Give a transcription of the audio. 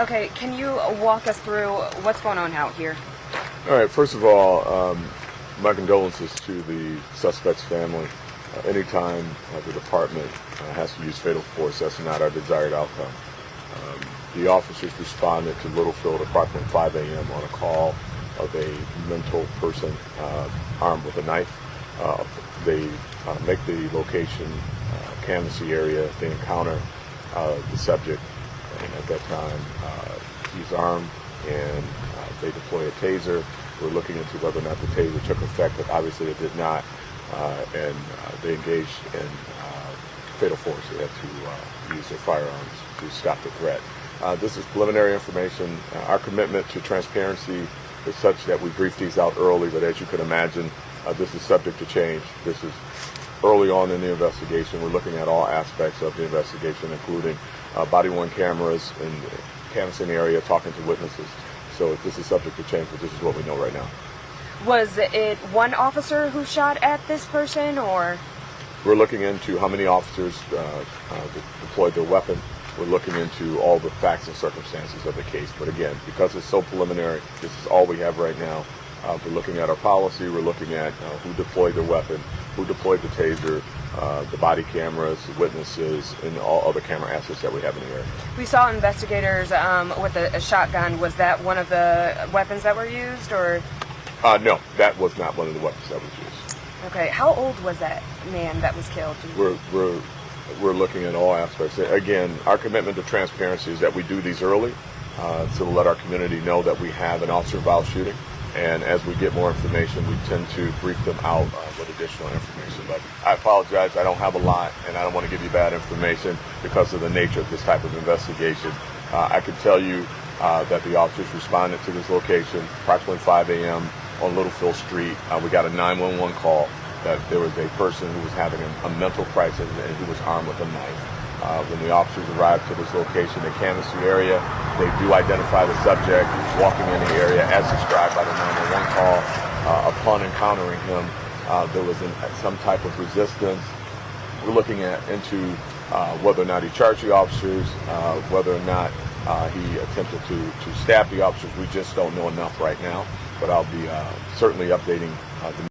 Okay, can you walk us through what's going on out here? All right, first of all, my condolences to the suspect's family. Anytime the department has to use fatal force, that's not our desired outcome. The officers responded to Littlefield approximately 5 a.m. on a call of a mental person armed with a knife. They make the location, canvass the area. They encounter the subject, and at that time he's armed, and they deploy a taser. We're looking into whether or not the taser took effect, but obviously it did not, and they engaged in fatal force. They had to use their firearms to stop the threat. This is preliminary information. Our commitment to transparency is such that we brief these out early, but as you can imagine, this is subject to change. This is early on in the investigation. We're looking at all aspects of the investigation, including body-worn cameras and canvassing the area, talking to witnesses. So this is subject to change, but this is what we know right now. Was it one officer who shot at this person, or? We're looking into how many officers deployed their weapon. We're looking into all the facts and circumstances of the case. But again, because it's so preliminary, this is all we have right now. We're looking at our policy. We're looking at who deployed their weapon, who deployed the taser, the body cameras, the witnesses, and all other camera assets that we have in the area. We saw investigators with a shotgun. Was that one of the weapons that were used, or? No, that was not one of the weapons that was used. Okay, how old was that man that was killed? We're looking at all aspects. Again, our commitment to transparency is that we do these early to let our community know that we have an officer-involved shooting. And as we get more information, we tend to brief them out with additional information. But I apologize, I don't have a lot, and I don't want to give you bad information because of the nature of this type of investigation. I can tell you that the officers responded to this location approximately 5 a.m. on Littlefield Street. We got a 911 call that there was a person who was having a mental crisis and who was armed with a knife. When the officers arrived to this location, they canvassed the area. They do identify the subject walking in the area as described by the 911 call. Upon encountering him, there was some type of resistance. We're looking into whether or not he charged the officers, whether or not he attempted to stab the officers. We just don't know enough right now, but I'll be certainly updating the